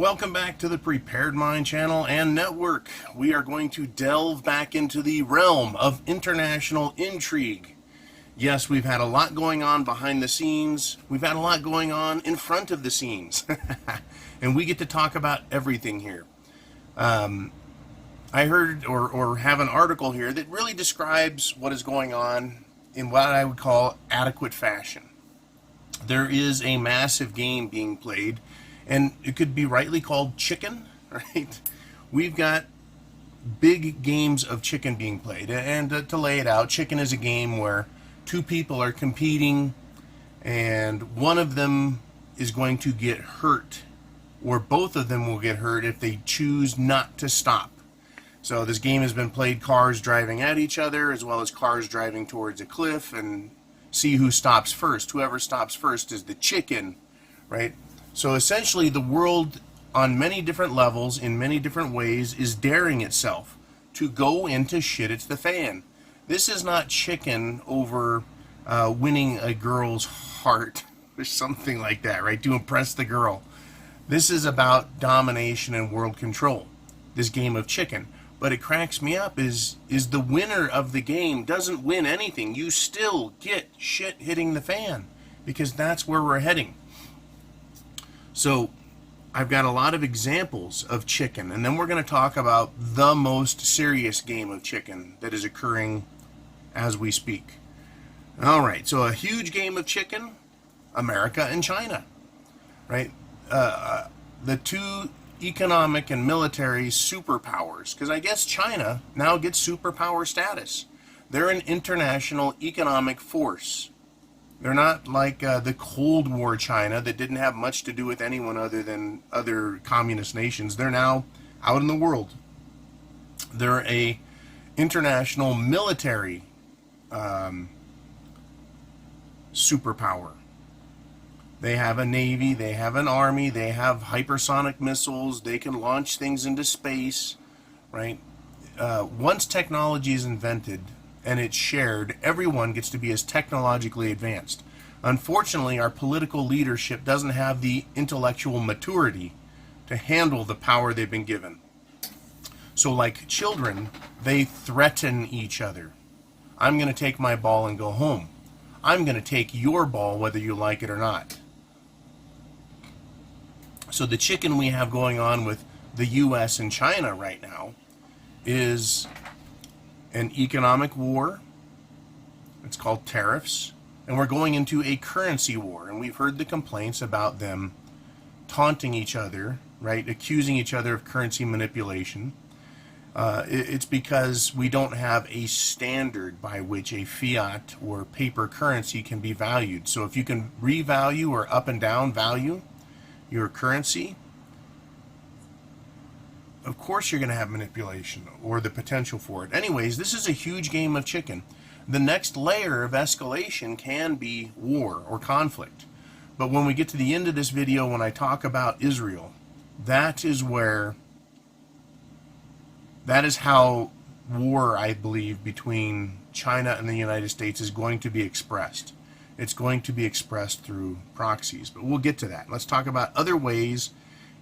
Welcome back to the Prepared Mind channel and network. We are going to delve back into the realm of international intrigue. Yes, we've had a lot going on behind the scenes. We've had a lot going on in front of the scenes. And we get to talk about everything here. I heard or have an article here that really describes what is going on in what I would call adequate fashion. There is a massive game being played, and it could be rightly called chicken, right? We've got big games of chicken being played, and to lay it out, chicken is a game where two people are competing and one of them is going to get hurt, or both of them will get hurt if they choose not to stop. So this game has been played cars driving at each other as well as cars driving towards a cliff, and see who stops first. Whoever stops first is the chicken, right? So essentially the world on many different levels, in many different ways, is daring itself to go into shit it's the fan. This is not chicken over winning a girl's heart or something like that, right? To impress the girl. This is about domination and world control, this game of chicken. But it cracks me up is the winner of the game doesn't win anything. You still get shit hitting the fan, because that's where we're heading. So I've got a lot of examples of chicken, and then we're going to talk about the most serious game of chicken that is occurring as we speak. All right, so a huge game of chicken, America and China, right? The two economic and military superpowers, because I guess China now gets superpower status. They're an international economic force. They're not like the Cold War China that didn't have much to do with anyone other than other communist nations. They're now out in the world. They're a international military superpower. They have a navy, they have an army, they have hypersonic missiles, they can launch things into space, right? Once technology is invented and it's shared, everyone gets to be as technologically advanced. Unfortunately, our political leadership doesn't have the intellectual maturity to handle the power they've been given. So like children, they threaten each other. I'm going to take my ball and go home. I'm going to take your ball whether you like it or not. So the chicken we have going on with the U.S. and China right now is an economic war. It's called tariffs. And we're going into a currency war. And we've heard the complaints about them taunting each other, right? Accusing each other of currency manipulation. It's because we don't have a standard by which a fiat or paper currency can be valued. So if you can revalue or up and down value your currency, of course you're going to have manipulation or the potential for it. Anyways, this is a huge game of chicken. The next layer of escalation can be war or conflict. But when we get to the end of this video, when I talk about Israel, that is how war, I believe, between China and the United States is going to be expressed. It's going to be expressed through proxies, but we'll get to that. Let's talk about other ways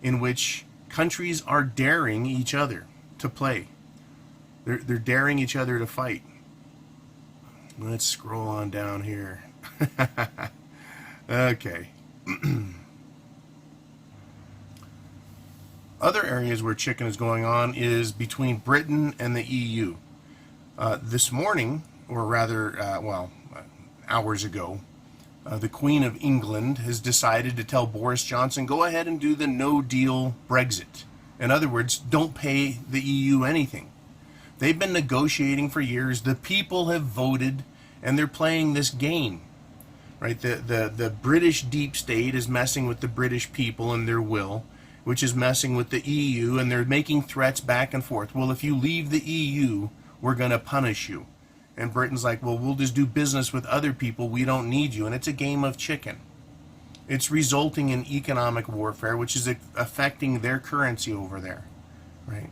in which countries are daring each other to play. They're daring each other to fight. Let's scroll on down here. Okay. Other areas where chicken is going on is between Britain and the EU. This morning, or rather, hours ago, the Queen of England has decided to tell Boris Johnson, go ahead and do the no-deal Brexit. In other words, don't pay the EU anything. They've been negotiating for years. The people have voted, and they're playing this game, right? The British deep state is messing with the British people and their will, which is messing with the EU, and they're making threats back and forth. Well, if you leave the EU, we're going to punish you. And Britain's like, well, we'll just do business with other people. We don't need you. And it's a game of chicken. It's resulting in economic warfare, which is affecting their currency over there, right?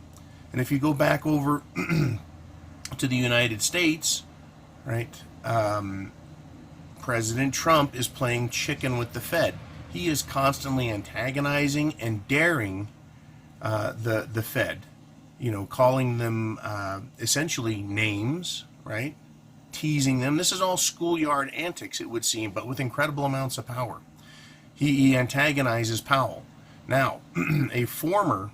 And if you go back over to the United States, right, President Trump is playing chicken with the Fed. He is constantly antagonizing and daring the Fed, calling them essentially names, right? Teasing them. This is all schoolyard antics, it would seem, but with incredible amounts of power. He antagonizes Powell. Now, a former,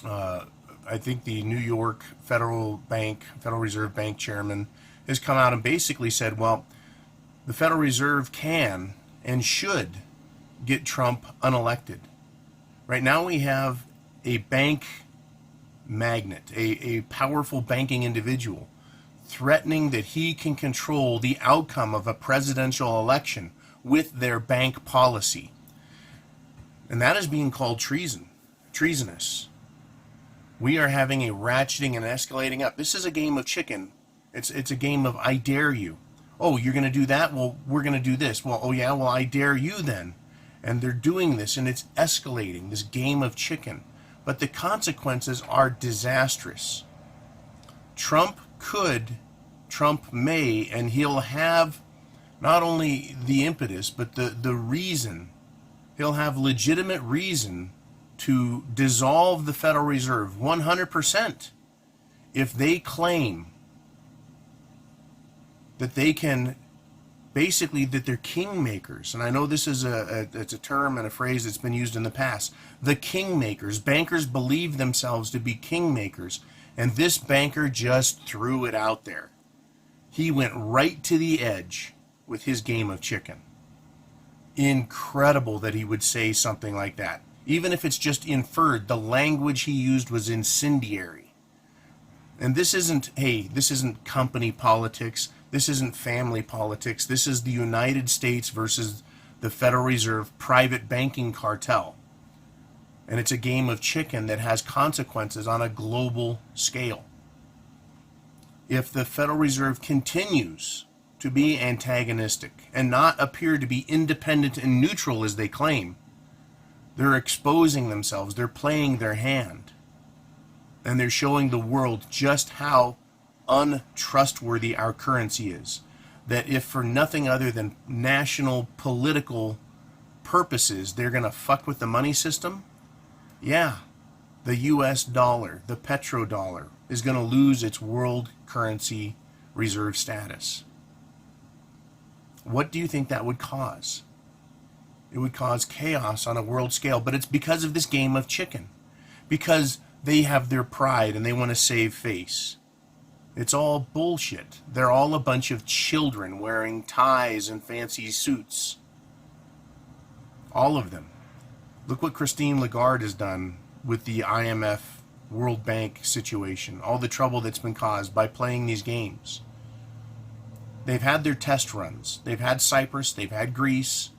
I think the New York Federal Reserve Bank chairman has come out and basically said, well, the Federal Reserve can and should get Trump unelected. Right now we have a bank magnate, a powerful banking individual, threatening that he can control the outcome of a presidential election with their bank policy. And that is being called treasonous. We are having a ratcheting and escalating up. This is a game of chicken. It's a game of I dare you. Oh, you're going to do that? Well, we're going to do this. Well, oh yeah, well, I dare you then. And they're doing this, and it's escalating, this game of chicken. But the consequences are disastrous. Trump may, and he'll have not only the impetus, but the reason. He'll have legitimate reason to dissolve the Federal Reserve 100% if they claim that they can, basically, that they're kingmakers. And I know this is it's a term and a phrase that's been used in the past. The kingmakers. Bankers believe themselves to be kingmakers. And this banker just threw it out there. He went right to the edge with his game of chicken. Incredible that he would say something like that. Even if it's just inferred, the language he used was incendiary. And this isn't company politics. This isn't family politics. This is the United States versus the Federal Reserve private banking cartel. And it's a game of chicken that has consequences on a global scale. If the Federal Reserve continues to be antagonistic and not appear to be independent and neutral as they claim, they're exposing themselves, they're playing their hand, and they're showing the world just how untrustworthy our currency is. That if for nothing other than national political purposes, they're going to fuck with the money system, yeah, the US dollar, the petrodollar, is going to lose its world currency reserve status. What do you think that would cause? It would cause chaos on a world scale, but it's because of this game of chicken. Because they have their pride and they want to save face. It's all bullshit. They're all a bunch of children wearing ties and fancy suits. All of them. Look what Christine Lagarde has done with the IMF World Bank situation. All the trouble that's been caused by playing these games. They've had their test runs. They've had Cyprus. They've had Greece.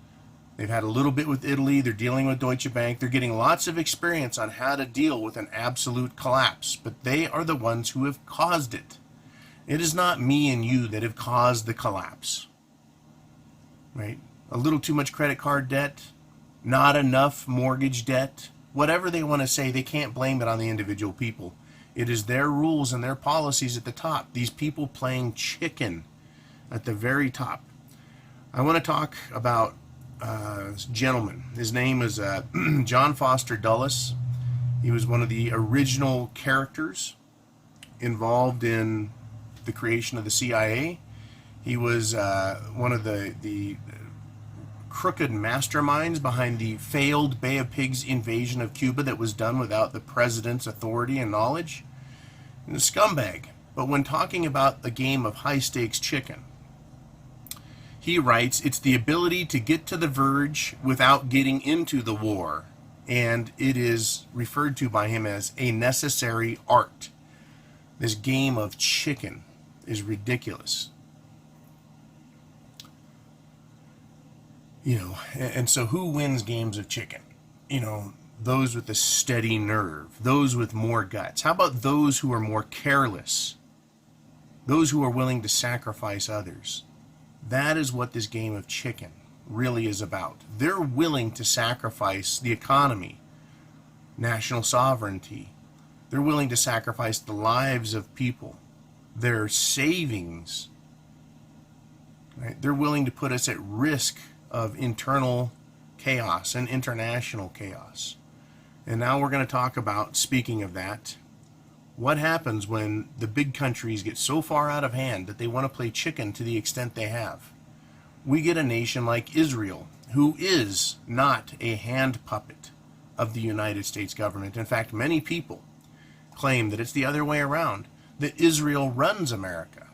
They've had a little bit with Italy. They're dealing with Deutsche Bank. They're getting lots of experience on how to deal with an absolute collapse. But they are the ones who have caused it. It is not me and you that have caused the collapse. Right? A little too much credit card debt. Not enough mortgage debt. Whatever they want to say, they can't blame it on the individual people. It is their rules and their policies at the top. These people playing chicken at the very top. I want to talk about a gentleman. His name is John Foster Dulles. He was one of the original characters involved in the creation of the CIA. He was one of the crooked masterminds behind the failed Bay of Pigs invasion of Cuba that was done without the president's authority and knowledge. And a scumbag. But when talking about a game of high-stakes chicken, he writes, it's the ability to get to the verge without getting into the war. And it is referred to by him as a necessary art. This game of chicken is ridiculous. And so who wins games of chicken? Those with a steady nerve, those with more guts. How about those who are more careless? Those who are willing to sacrifice others. That is what this game of chicken really is about. They're willing to sacrifice the economy, national sovereignty. They're willing to sacrifice the lives of people, their savings. Right? They're willing to put us at risk of internal chaos and international chaos. And now we're going to talk about, speaking of that, what happens when the big countries get so far out of hand that they want to play chicken to the extent they have. We get a nation like Israel, who is not a hand puppet of the United States government. In fact, many people claim that it's the other way around, that Israel runs America.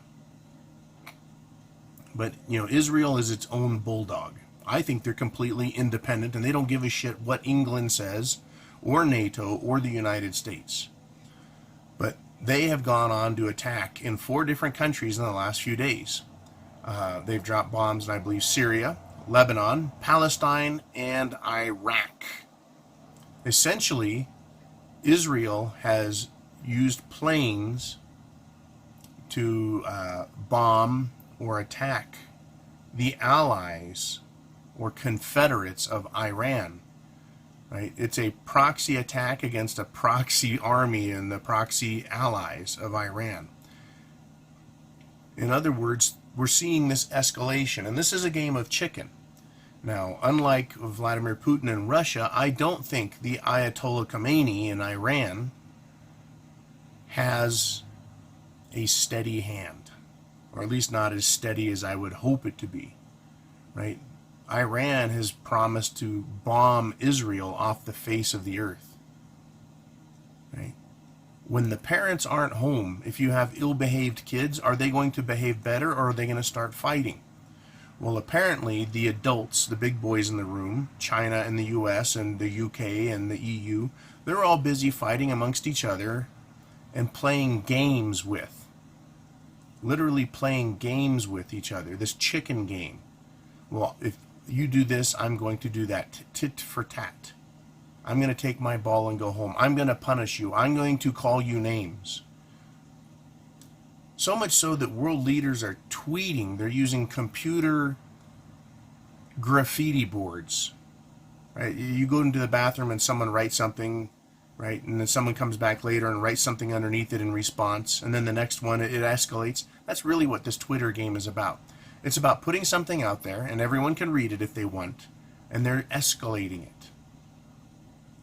But, Israel is its own bulldog. I think they're completely independent, and they don't give a shit what England says, or NATO, or the United States. But they have gone on to attack in 4 different countries in the last few days. They've dropped bombs in, I believe, Syria, Lebanon, Palestine, and Iraq. Essentially, Israel has used planes to bomb or attack the allies or confederates of Iran. Right? It's a proxy attack against a proxy army and the proxy allies of Iran. In other words, we're seeing this escalation, and this is a game of chicken. Now, unlike Vladimir Putin in Russia, I don't think the Ayatollah Khomeini in Iran has a steady hand, or at least not as steady as I would hope it to be, right? Iran has promised to bomb Israel off the face of the earth, right? When the parents aren't home, if you have ill-behaved kids, are they going to behave better, or are they going to start fighting? Well, apparently the adults, the big boys in the room, China and the US and the UK and the EU, they're all busy fighting amongst each other and playing games with, literally playing games with each other, this chicken game. Well, if you do this, I'm going to do that, tit for tat. I'm going to take my ball and go home. I'm going to punish you. I'm going to call you names. So much so that world leaders are tweeting. They're using computer graffiti boards. Right? You go into the bathroom and someone writes something, right? And then someone comes back later and writes something underneath it in response. And then the next one, it escalates. That's really what this Twitter game is about. It's about putting something out there, and everyone can read it if they want, and they're escalating it.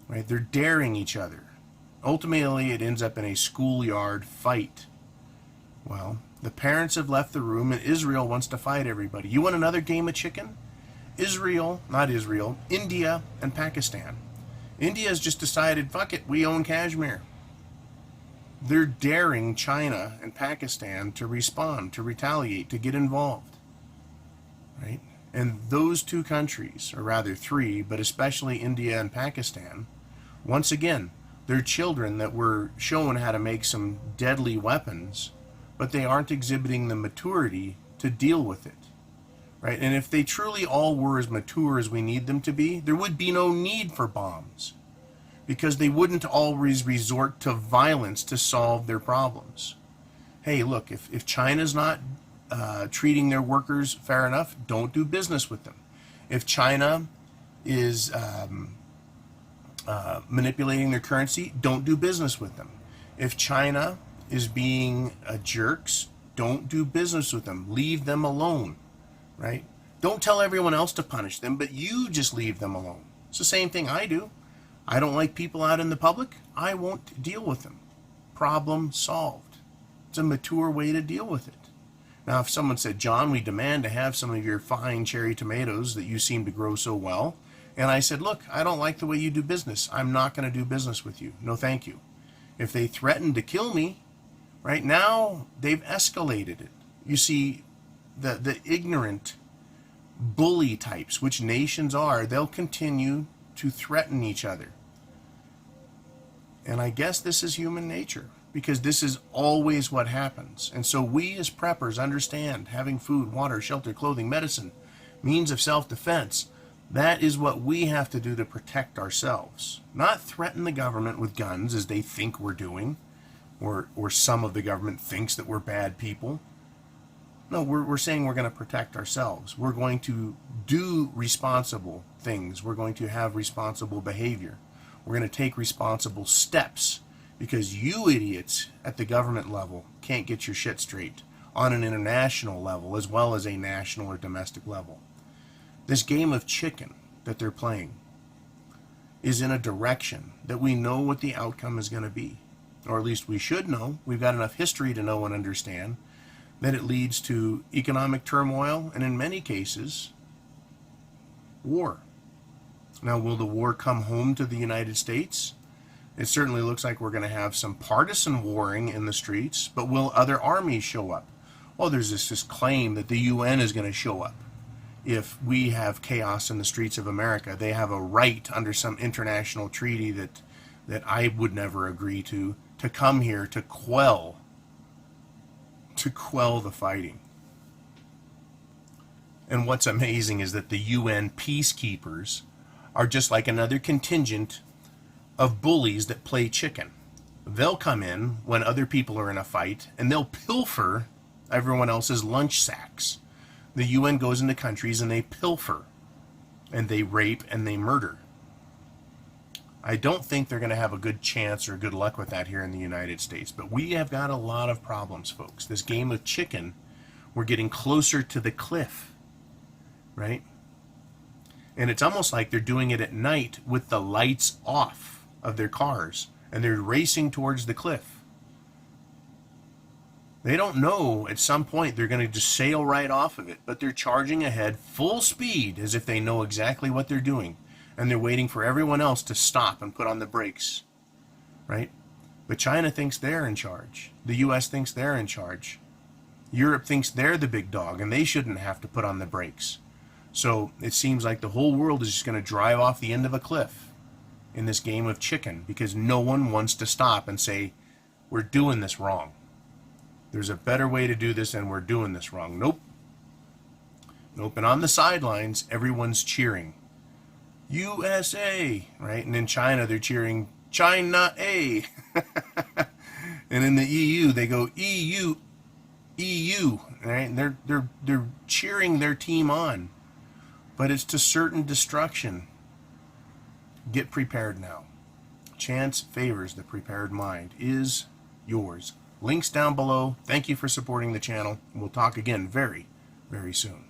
Right? They're daring each other. Ultimately, it ends up in a schoolyard fight. Well, the parents have left the room, and Israel wants to fight everybody. You want another game of chicken? India and Pakistan. India has just decided, fuck it, we own Kashmir. They're daring China and Pakistan to respond, to retaliate, to get involved. Right? And those 2 countries, or rather 3, but especially India and Pakistan, once again, they're children that were shown how to make some deadly weapons, but they aren't exhibiting the maturity to deal with it. Right? And if they truly all were as mature as we need them to be, there would be no need for bombs, because they wouldn't always resort to violence to solve their problems. Hey, look, if China's not treating their workers fair enough, don't do business with them. If China is manipulating their currency, don't do business with them. If China is being jerks, don't do business with them. Leave them alone, right? Don't tell everyone else to punish them, but you just leave them alone. It's the same thing I do. I don't like people out in the public. I won't deal with them. Problem solved. It's a mature way to deal with it. Now, if someone said, John, we demand to have some of your fine cherry tomatoes that you seem to grow so well, and I said, look, I don't like the way you do business. I'm not going to do business with you. No, thank you. If they threatened to kill me, right now, they've escalated it. You see, the ignorant bully types, which nations are, they'll continue to threaten each other. And I guess this is human nature, because this is always what happens. And so we as preppers understand having food, water, shelter, clothing, medicine, means of self-defense. That is what we have to do to protect ourselves. Not threaten the government with guns as they think we're doing, or some of the government thinks that we're bad people. No, we're saying we're going to protect ourselves. We're going to do responsible things. We're going to have responsible behavior. We're going to take responsible steps, because you idiots at the government level can't get your shit straight on an international level as well as a national or domestic level. This game of chicken that they're playing, is in a direction that we know what the outcome is going to be. Or at least we should know. We've got enough history to know and understand that it leads to economic turmoil and in many cases, war. Now, will the war come home to the United States? It certainly looks like we're going to have some partisan warring in the streets, but will other armies show up? Well, there's this claim that the UN is going to show up. If we have chaos in the streets of America, they have a right under some international treaty that I would never agree to come here to quell the fighting. And what's amazing is that the UN peacekeepers are just like another contingent of bullies that play chicken. They'll come in when other people are in a fight and they'll pilfer everyone else's lunch sacks. The UN goes into countries and they pilfer and they rape and they murder. I don't think they're going to have a good chance or good luck with that here in the United States, but we have got a lot of problems, folks. This game of chicken, we're getting closer to the cliff, right? And it's almost like they're doing it at night with the lights off of their cars and they're racing towards the cliff. They don't know at some point they're going to just sail right off of it, but they're charging ahead full speed as if they know exactly what they're doing. And they're waiting for everyone else to stop and put on the brakes, right? But China thinks they're in charge. The US thinks they're in charge. Europe thinks they're the big dog and they shouldn't have to put on the brakes. So it seems like the whole world is just going to drive off the end of a cliff in this game of chicken because no one wants to stop and say, we're doing this wrong. There's a better way to do this and we're doing this wrong. Nope. Nope. And on the sidelines, everyone's cheering. USA, right? And in China, they're cheering China A. And in the EU, they go EU, right? And they're cheering their team on. But it's to certain destruction. Get prepared now. Chance favors the prepared mind. Is yours. Links down below. Thank you for supporting the channel. We'll talk again very, very soon.